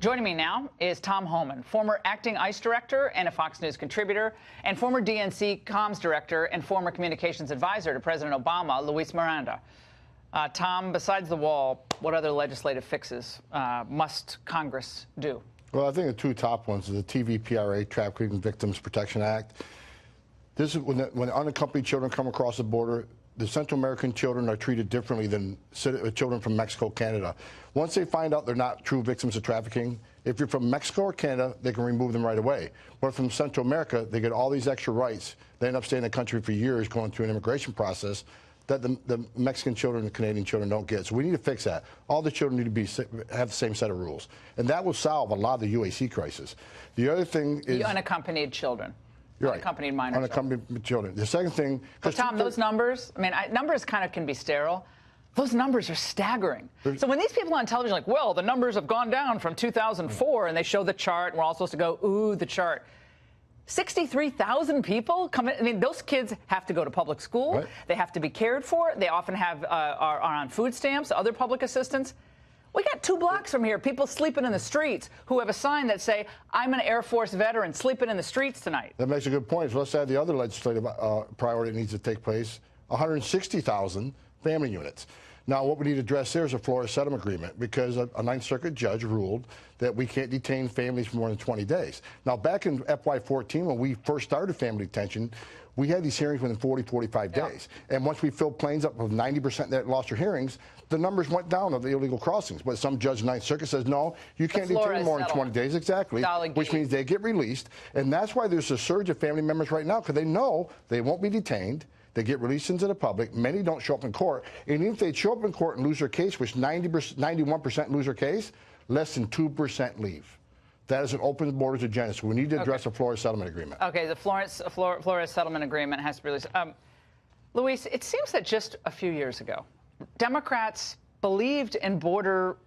Joining me now is Tom Homan, former acting ICE director and a Fox News contributor, and former DNC comms director and former communications advisor to President Obama, Luis Miranda. Tom, besides the wall, what other legislative fixes must Congress do? Well, I think the two top ones are the TVPRA, Trafficking Victims Protection Act. This is when unaccompanied children come across the border. The Central American children are treated differently than children from Mexico, Canada. Once they find out they're not true victims of trafficking, if you're from Mexico or Canada, they can remove them right away. But from Central America, they get all these extra rights. They end up staying in the country for years, going through an immigration process that the Mexican children and Canadian children don't get. So we need to fix that. All the children need to have the same set of rules. And that will solve a lot of the UAC crisis. The other thing is... The unaccompanied children. Right. Unaccompanied minor unaccompanied children. The second thing... But Tom, those numbers, I mean, numbers kind of can be sterile. Those numbers are staggering. So when these people on television are like, well, the numbers have gone down from 2004, and they show the chart, and we're all supposed to go, ooh, the chart. 63,000 people come in. I mean, those kids have to go to public school. Right. They have to be cared for. They often are on food stamps, other public assistance. We got 2 blocks from here, people sleeping in the streets who have a sign that say, I'm an Air Force veteran sleeping in the streets tonight. That makes a good point. So let's add the other legislative priority that needs to take place, 160,000 family units. Now, what we need to address there is a Flores settlement agreement, because a Ninth Circuit judge ruled that we can't detain families for more than 20 days. Now, back in FY14, when we first started family detention, we had these hearings within 40, 45 days. And once we filled planes up with 90% that lost their hearings, the numbers went down of the illegal crossings. But some judge in the Ninth Circuit says, no, you can't detain more than 20 days. Exactly. Which means they get released. And that's why there's a surge of family members right now, because they know they won't be detained. They get released into the public. Many don't show up in court. And even if they show up in court and lose their case, which 91% lose their case, less than 2% leave. That is an open borders agenda. So we need to address the Flores settlement agreement. Okay, the Flores settlement agreement has to be released. Luis, it seems that just a few years ago, Democrats believed in border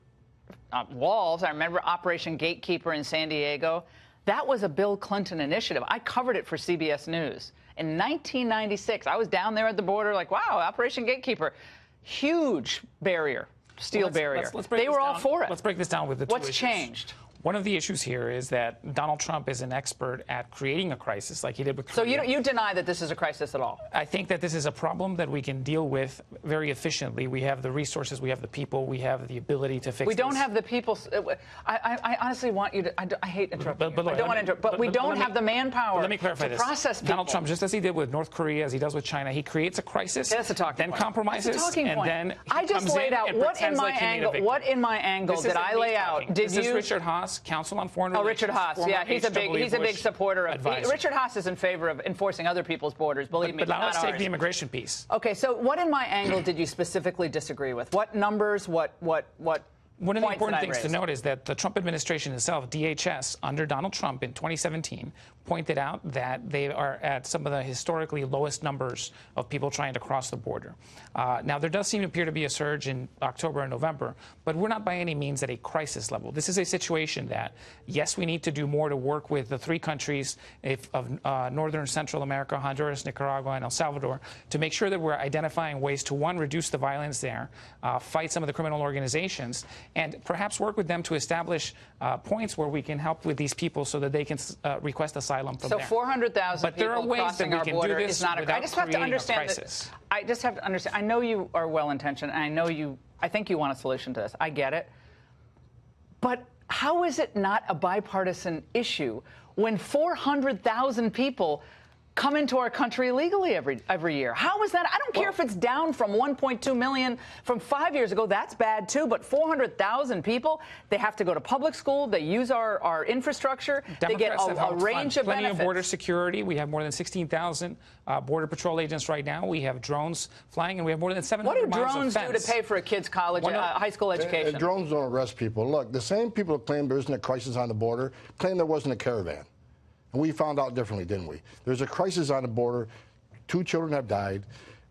walls. I remember Operation Gatekeeper in San Diego. That was a Bill Clinton initiative. I covered it for CBS News. In 1996, I was down there at the border like, wow, Operation Gatekeeper. Huge barrier, steel barrier. They were all for it. Let's break this down with the two issues. What's changed? One of the issues here is that Donald Trump is an expert at creating a crisis like he did with Korea. So you deny that this is a crisis at all? I think that this is a problem that we can deal with very efficiently. We have the resources, we have the people, we have the ability to fix this. We don't have the people. I honestly want you to, I hate interrupting you. I don't want to interrupt, but we don't have the manpower let me clarify to this. Process people. Donald Trump, just as he did with North Korea, as he does with China, he creates a crisis, that's a talking then point. Compromises, and then I just laid out what in my angle did I lay out? This is Richard Haas, Counsel on Foreign. Oh, Richard Haas. Yeah, he's a big supporter of. Richard Haas is in favor of enforcing other people's borders. Believe me, but now let's take the immigration piece. Okay, so what in my angle did you specifically disagree with? What numbers? What? One of the important things to note is that the Trump administration itself, DHS, under Donald Trump in 2017, pointed out that they are at some of the historically lowest numbers of people trying to cross the border. Now, there does seem to appear to be a surge in October and November, but we're not by any means at a crisis level. This is a situation that, yes, we need to do more to work with the 3 countries of Northern and Central America, Honduras, Nicaragua, and El Salvador, to make sure that we're identifying ways to, 1, reduce the violence there, fight some of the criminal organizations, and perhaps work with them to establish points where we can help with these people so that they can request asylum from there. So 400,000 people crossing our border is not a crisis. I just have to understand that. I just have to understand. I know you are well-intentioned, and I think you want a solution to this. I get it. But how is it not a bipartisan issue when 400,000 people come into our country illegally every year? How is that? I don't care if it's down from 1.2 million from 5 years ago. That's bad, too. But 400,000 people, they have to go to public school. They use our infrastructure. They get a range of benefits. Plenty of border security. We have more than 16,000 Border Patrol agents right now. We have drones flying, and we have more than 700 miles of fence. What do drones do to pay for a kid's college, high school education? Drones don't arrest people. Look, the same people that claim there isn't a crisis on the border claim there wasn't a caravan. And we found out differently, didn't we? There's a crisis on the border. 2 children have died.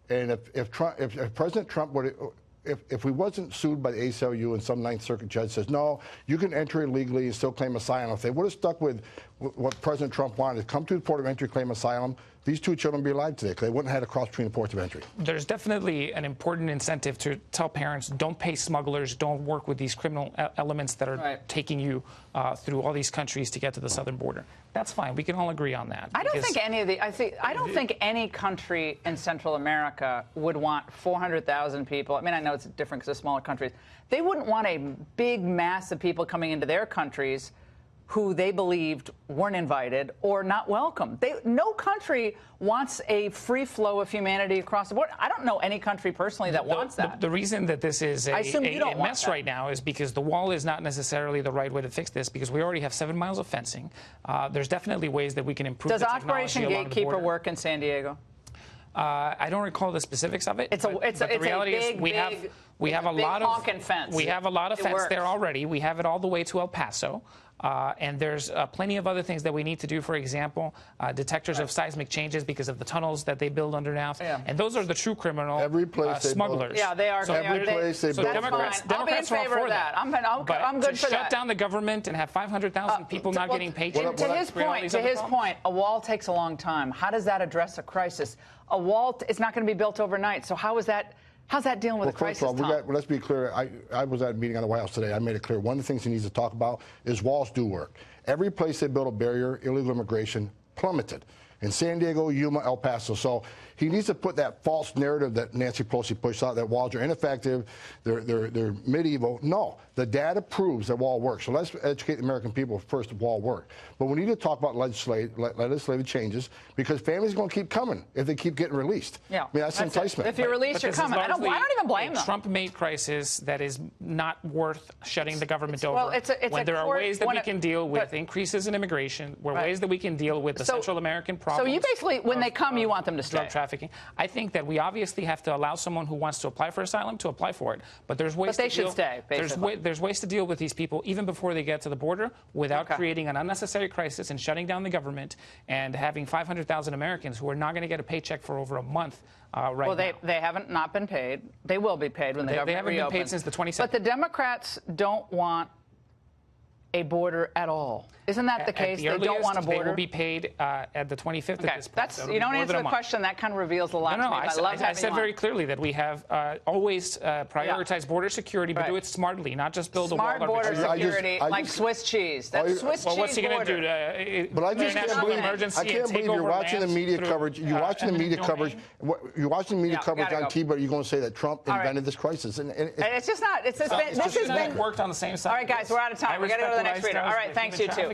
And if President Trump would, if we wasn't sued by the ACLU and some Ninth Circuit judge says, no, you can enter illegally and still claim asylum, if they would have stuck with what President Trump wanted, come to the port of entry, claim asylum, these 2 children would be alive today because they wouldn't have had to cross between the ports of entry. There's definitely an important incentive to tell parents, don't pay smugglers, don't work with these criminal elements that are taking you through all these countries to get to the southern border. That's fine. We can all agree on that. I don't think any of the. I don't think any country in Central America would want 400,000 people. I mean, I know it's different because they're smaller countries. They wouldn't want a big mass of people coming into their countries who they believed weren't invited or not welcome. No country wants a free flow of humanity across the border. I don't know any country personally that wants that. The reason that this is a mess right now is because the wall is not necessarily the right way to fix this, because we already have 7 miles of fencing. There's definitely ways that we can improve the technology along the border. Does Operation Gatekeeper work in San Diego? I don't recall the specifics of it. The reality is we have a lot of fence there already. We have it all the way to El Paso. And there's plenty of other things that we need to do. For example, detectors of seismic changes because of the tunnels that they build underneath. Yeah. And those are the true criminal smugglers. Yeah, they are. So every place they build. Democrats I'll be in favor of that. I'm good for that. Shut down the government and have 500,000 people not getting paychecks. To his point, a wall takes a long time. How does that address a crisis? A wall is not going to be built overnight. So how's that dealing with a crisis, First of all, let's be clear. I was at a meeting on the White House today. I made it clear one of the things he needs to talk about is walls do work. Every place they built a barrier, illegal immigration plummeted. In San Diego, Yuma, El Paso. So he needs to put that false narrative that Nancy Pelosi pushed out, that walls are ineffective, they're medieval. No, the data proves that wall works. So let's educate the American people first of wall work. But we need to talk about legislative changes, because families are going to keep coming if they keep getting released. Yeah, I mean, that's enticement. If you're released, you're coming. I don't even blame them. Trump-made crisis that is not worth shutting the government over. Well, when there are ways that we can deal with increases in immigration, ways that we can deal with the Central American problem. So you basically, when they come, you want them to stay. Drug trafficking. I think that we obviously have to allow someone who wants to apply for asylum to apply for it. But there's ways. But they should stay. Basically, there's ways to deal with these people even before they get to the border without creating an unnecessary crisis and shutting down the government and having 500,000 Americans who are not going to get a paycheck for over a month. Well, they haven't not been paid. They will be paid when the government reopens. They haven't been paid since the 27th. But the Democrats don't want a border at all. Isn't that the case? They don't want a border. They will be paid at the 25th at this point. You don't answer the question. That kind of reveals a lot to me. I said very clearly that we have always prioritized border security, but do it smartly, not just build a wall. Smart border security, like Swiss cheese. That's Swiss cheese border. What's he going to do? But I just can't believe you're watching the media coverage. You're watching the media coverage. You're watching the media coverage on TV, but you're going to say that Trump invented this crisis. It's just not. This has been worked on the same side. All right, guys, we're out of time. We're going to go to the next reader. All right, thanks, you two.